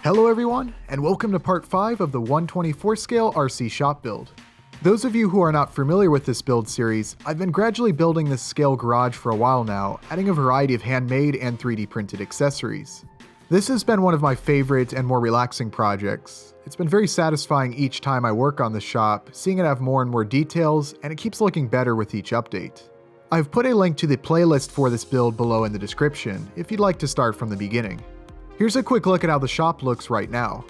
Hello everyone, and welcome to part 5 of the 124 scale RC shop build. Those of you who are not familiar with this build series, I've been gradually building this scale garage for a while now, adding a variety of handmade and 3D printed accessories. This has been one of my favorite and more relaxing projects. It's been very satisfying each time I work on the shop, seeing it have more and more details, and it keeps looking better with each update. I've put a link to the playlist for this build below in the description, if you'd like to start from the beginning. Here's a quick look at how the shop looks right now.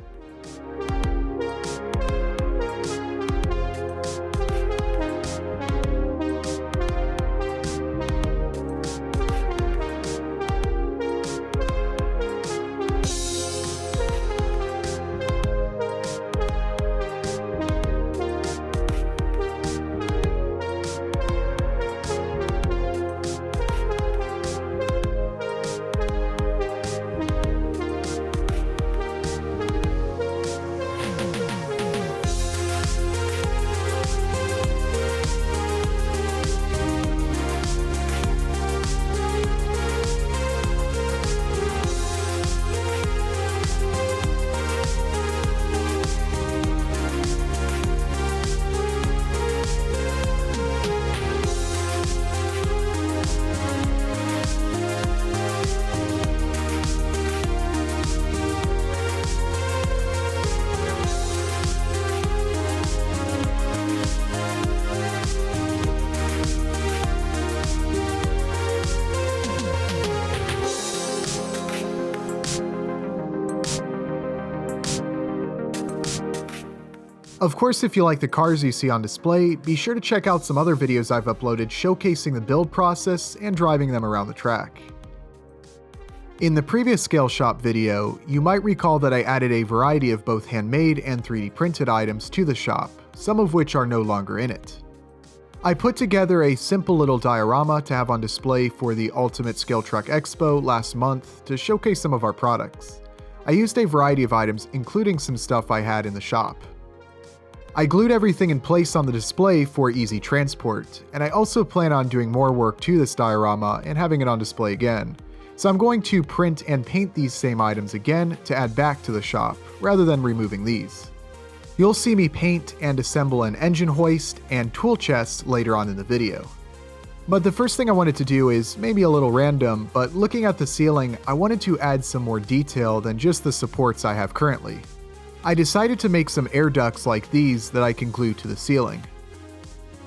Of course, if you like the cars you see on display, be sure to check out some other videos I've uploaded showcasing the build process and driving them around the track. In the previous scale shop video, you might recall that I added a variety of both handmade and 3D printed items to the shop, some of which are no longer in it. I put together a simple little diorama to have on display for the Ultimate Scale Truck Expo last month to showcase some of our products. I used a variety of items, including some stuff I had in the shop. I glued everything in place on the display for easy transport, and I also plan on doing more work to this diorama and having it on display again. So I'm going to print and paint these same items again to add back to the shop, rather than removing these. You'll see me paint and assemble an engine hoist and tool chest later on in the video. But the first thing I wanted to do is maybe a little random, but looking at the ceiling, I wanted to add some more detail than just the supports I have currently. I decided to make some air ducts like these that I can glue to the ceiling.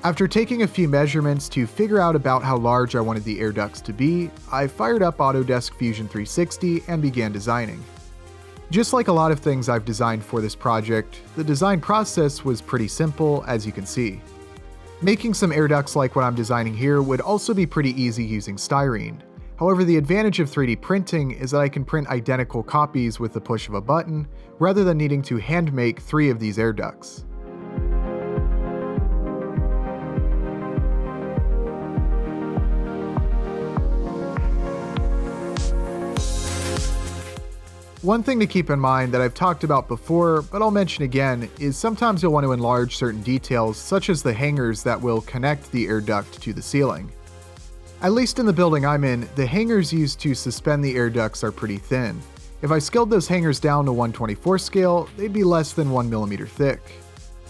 After taking a few measurements to figure out about how large I wanted the air ducts to be, I fired up Autodesk Fusion 360 and began designing. Just like a lot of things I've designed for this project, the design process was pretty simple, as you can see. Making some air ducts like what I'm designing here would also be pretty easy using styrene. However, the advantage of 3D printing is that I can print identical copies with the push of a button, rather than needing to hand make 3 of these air ducts. One thing to keep in mind that I've talked about before, but I'll mention again, is sometimes you'll want to enlarge certain details, such as the hangers that will connect the air duct to the ceiling. At least in the building I'm in, the hangers used to suspend the air ducts are pretty thin. If I scaled those hangers down to 124 scale, they'd be less than 1mm thick.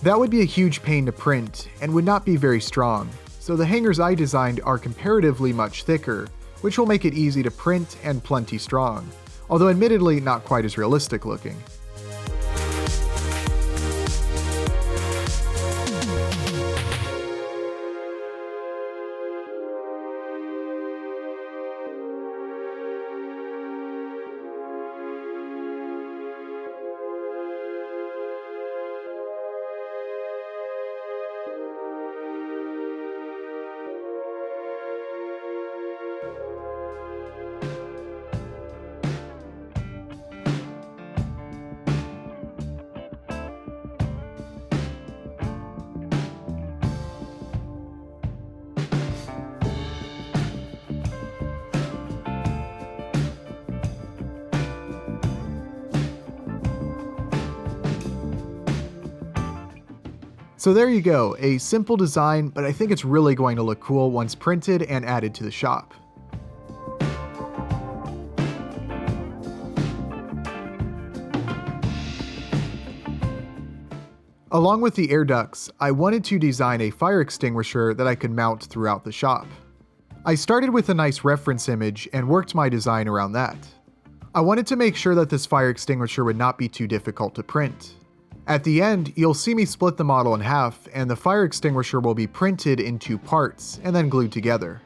That would be a huge pain to print, and would not be very strong, so the hangers I designed are comparatively much thicker, which will make it easy to print and plenty strong, although admittedly not quite as realistic looking. So there you go, a simple design, but I think it's really going to look cool once printed and added to the shop. Along with the air ducts, I wanted to design a fire extinguisher that I could mount throughout the shop. I started with a nice reference image and worked my design around that. I wanted to make sure that this fire extinguisher would not be too difficult to print. At the end, you'll see me split the model in half, and the fire extinguisher will be printed in 2 parts and then glued together.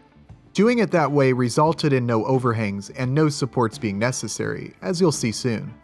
Doing it that way resulted in no overhangs and no supports being necessary, as you'll see soon.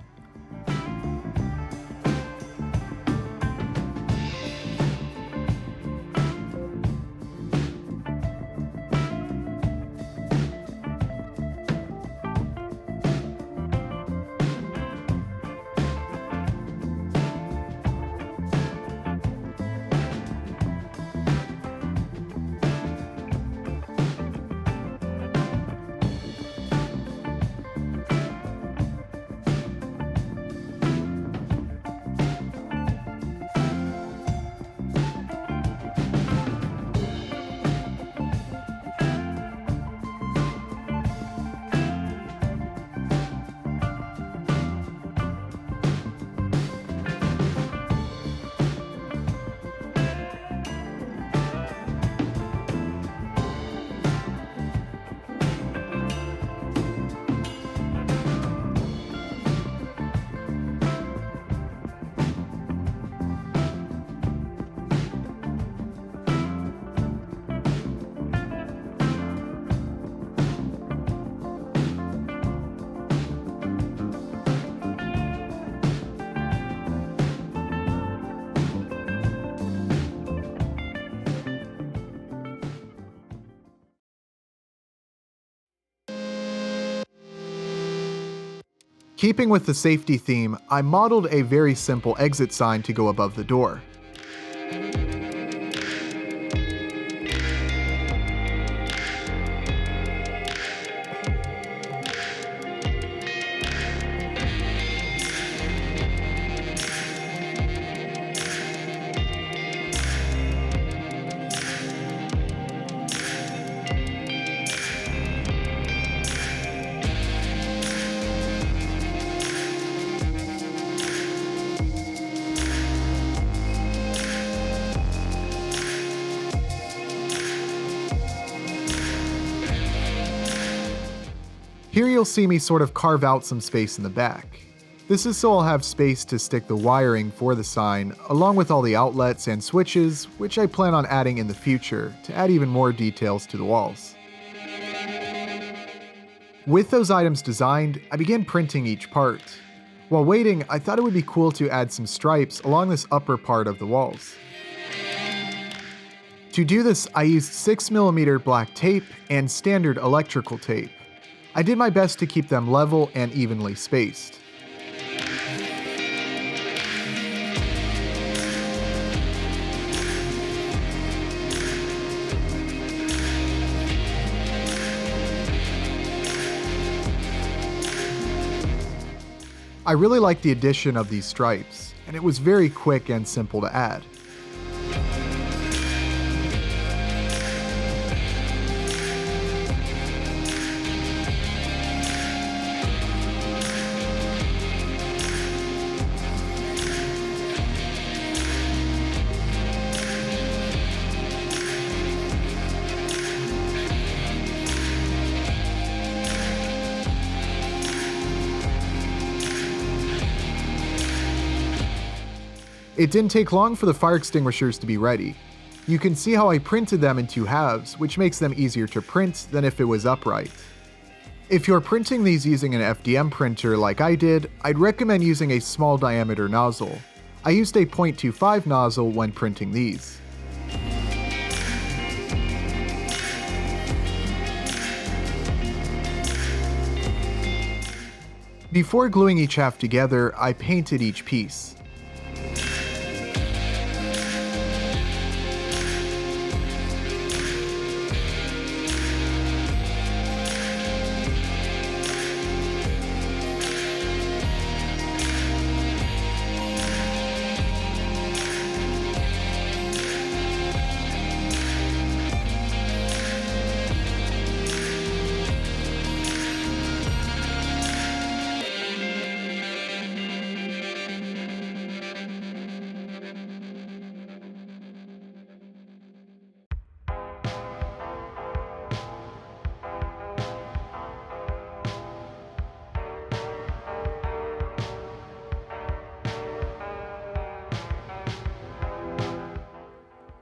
Keeping with the safety theme, I modeled a very simple exit sign to go above the door. Here you'll see me sort of carve out some space in the back. This is so I'll have space to stick the wiring for the sign, along with all the outlets and switches, which I plan on adding in the future to add even more details to the walls. With those items designed, I began printing each part. While waiting, I thought it would be cool to add some stripes along this upper part of the walls. To do this, I used 6mm black tape and standard electrical tape. I did my best to keep them level and evenly spaced. I really liked the addition of these stripes, and it was very quick and simple to add. It didn't take long for the fire extinguishers to be ready. You can see how I printed them in 2 halves, which makes them easier to print than if it was upright. If you're printing these using an FDM printer like I did, I'd recommend using a small diameter nozzle. I used a .25 nozzle when printing these. Before gluing each half together, I painted each piece.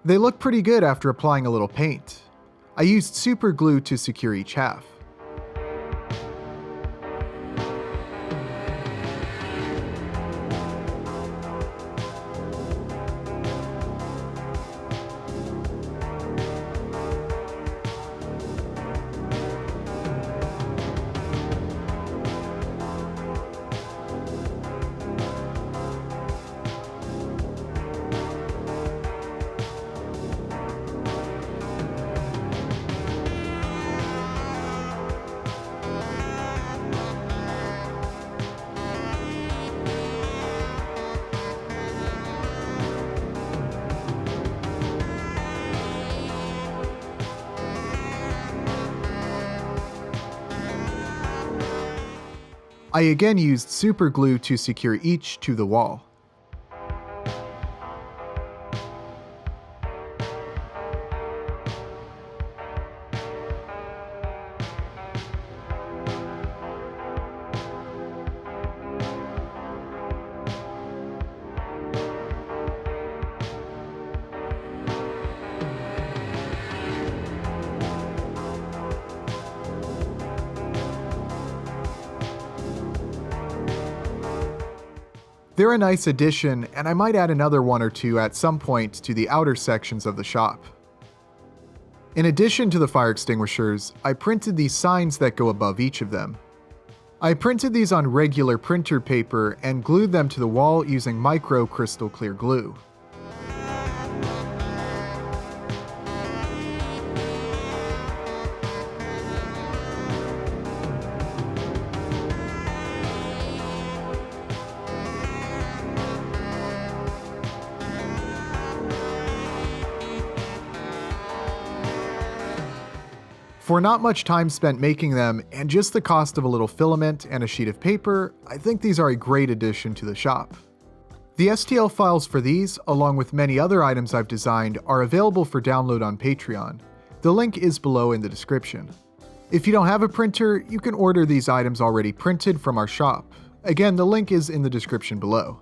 They look pretty good after applying a little paint. I used super glue to secure each half. I again used super glue to secure each to the wall. They're a nice addition, and I might add another one or two at some point to the outer sections of the shop. In addition to the fire extinguishers, I printed these signs that go above each of them. I printed these on regular printer paper and glued them to the wall using micro crystal clear glue. For not much time spent making them, and just the cost of a little filament and a sheet of paper, I think these are a great addition to the shop. The STL files for these, along with many other items I've designed, are available for download on Patreon. The link is below in the description. If you don't have a printer, you can order these items already printed from our shop. Again, the link is in the description below.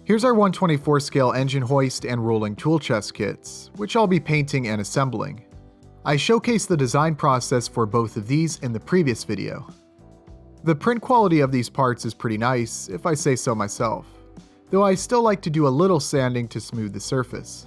Here's our 1/24 scale engine hoist and rolling tool chest kits, which I'll be painting and assembling. I showcased the design process for both of these in the previous video. The print quality of these parts is pretty nice, if I say so myself, though I still like to do a little sanding to smooth the surface.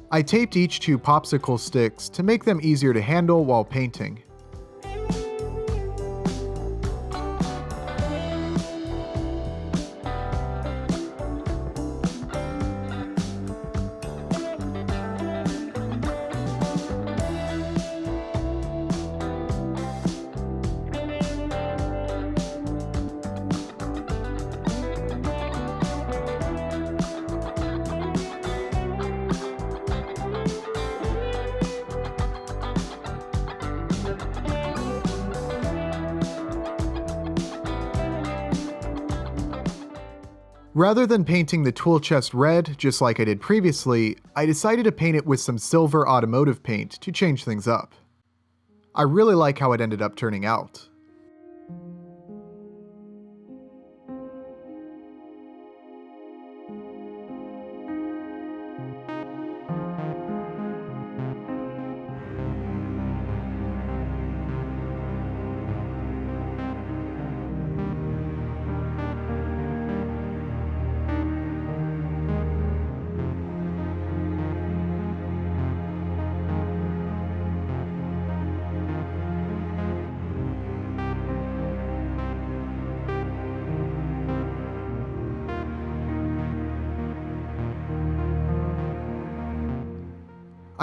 I taped each two popsicle sticks to make them easier to handle while painting. Rather than painting the tool chest red, just like I did previously, I decided to paint it with some silver automotive paint to change things up. I really like how it ended up turning out.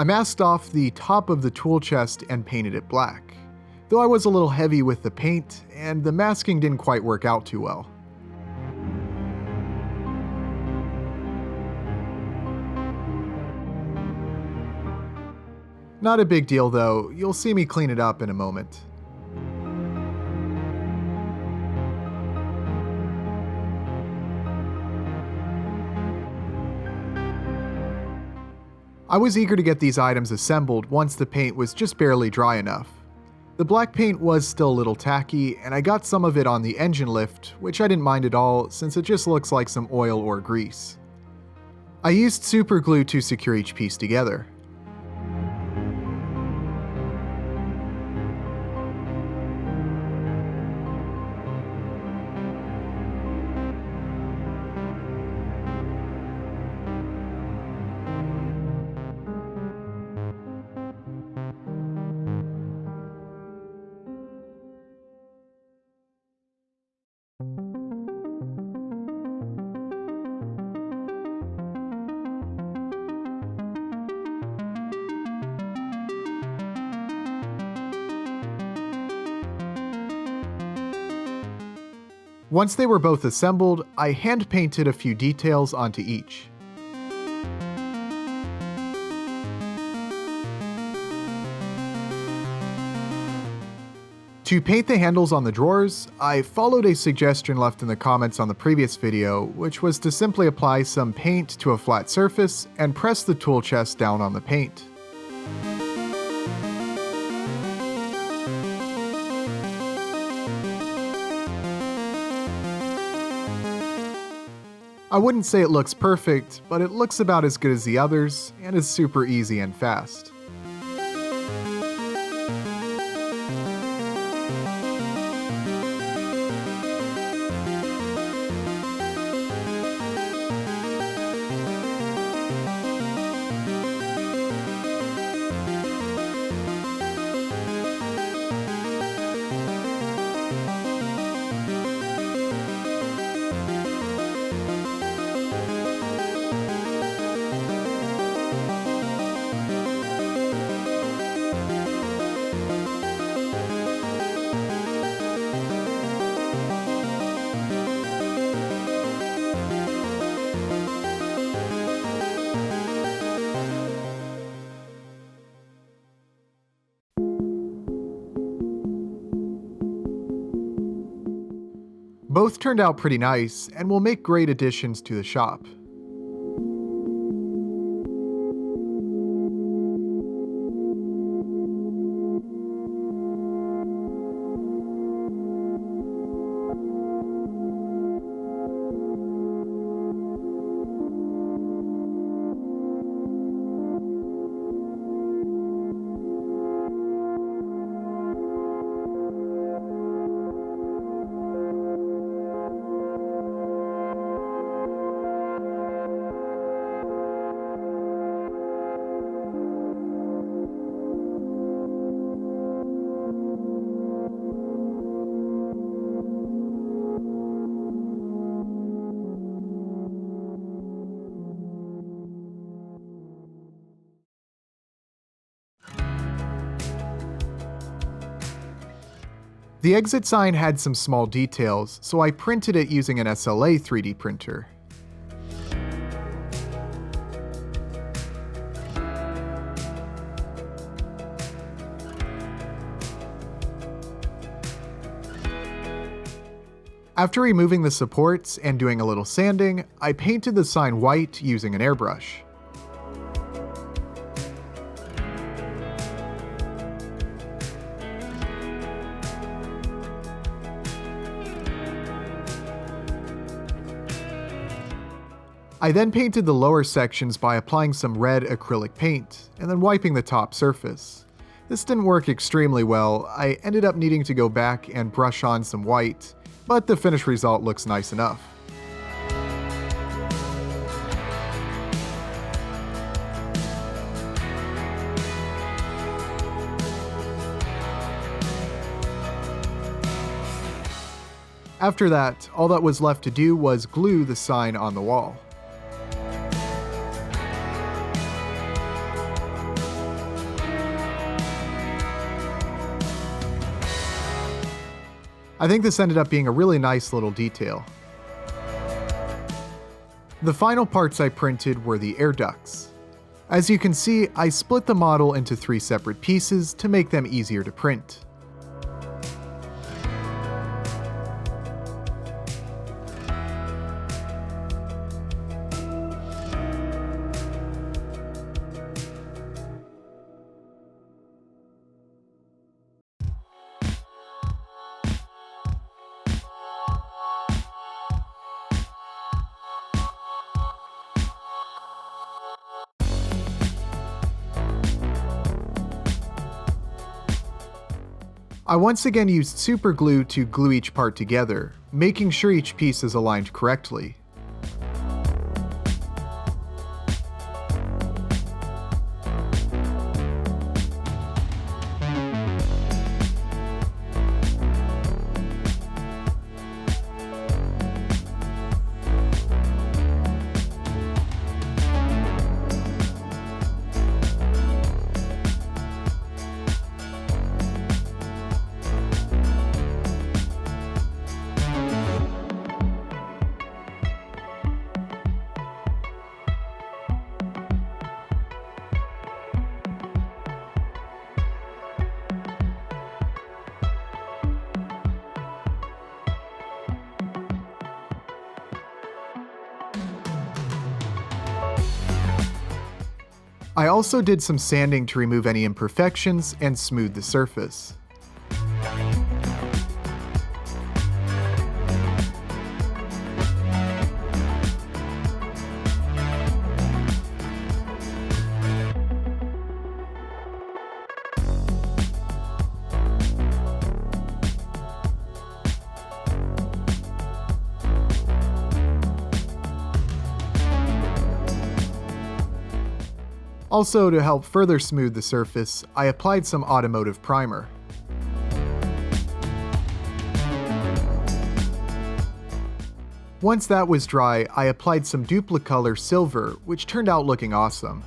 I masked off the top of the tool chest and painted it black, though I was a little heavy with the paint and the masking didn't quite work out too well. Not a big deal though, you'll see me clean it up in a moment. I was eager to get these items assembled once the paint was just barely dry enough. The black paint was still a little tacky, and I got some of it on the engine lift, which I didn't mind at all since it just looks like some oil or grease. I used super glue to secure each piece together. Once they were both assembled, I hand-painted a few details onto each. To paint the handles on the drawers, I followed a suggestion left in the comments on the previous video, which was to simply apply some paint to a flat surface and press the tool chest down on the paint. I wouldn't say it looks perfect, but it looks about as good as the others, and is super easy and fast. Both turned out pretty nice and will make great additions to the shop. The exit sign had some small details, so I printed it using an SLA 3D printer. After removing the supports and doing a little sanding, I painted the sign white using an airbrush. I then painted the lower sections by applying some red acrylic paint, and then wiping the top surface. This didn't work extremely well. I ended up needing to go back and brush on some white, but the finished result looks nice enough. After that, all that was left to do was glue the sign on the wall. I think this ended up being a really nice little detail. The final parts I printed were the air ducts. As you can see, I split the model into 3 separate pieces to make them easier to print. I once again used super glue to glue each part together, making sure each piece is aligned correctly. I also did some sanding to remove any imperfections and smooth the surface. Also, to help further smooth the surface, I applied some automotive primer. Once that was dry, I applied some Duplicolor silver, which turned out looking awesome.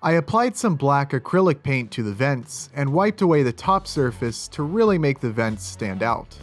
I applied some black acrylic paint to the vents and wiped away the top surface to really make the vents stand out.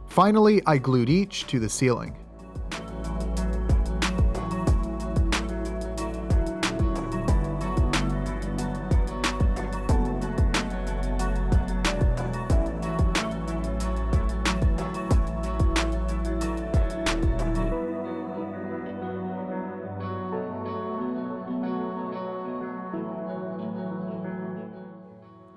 Finally, I glued each to the ceiling.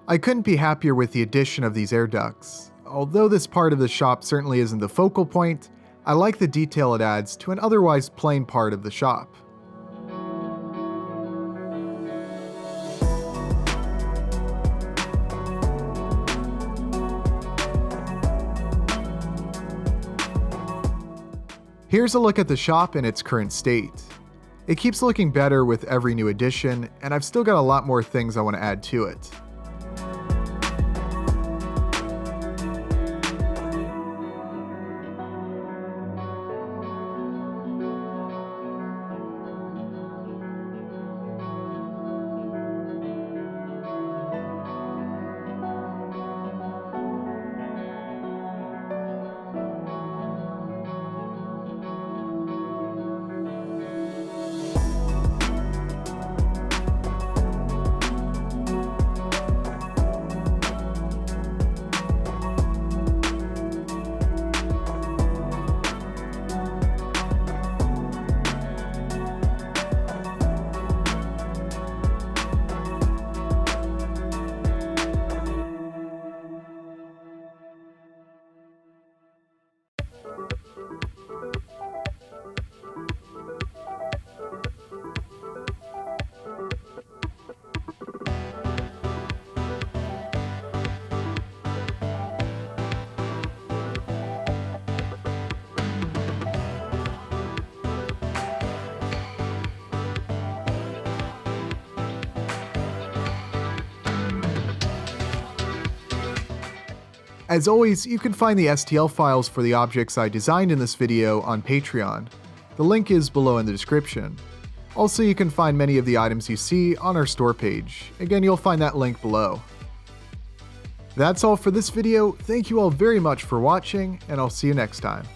I couldn't be happier with the addition of these air ducts. Although this part of the shop certainly isn't the focal point, I like the detail it adds to an otherwise plain part of the shop. Here's a look at the shop in its current state. It keeps looking better with every new addition, and I've still got a lot more things I want to add to it. As always, you can find the STL files for the objects I designed in this video on Patreon. The link is below in the description. Also, you can find many of the items you see on our store page. Again, you'll find that link below. That's all for this video. Thank you all very much for watching, and I'll see you next time.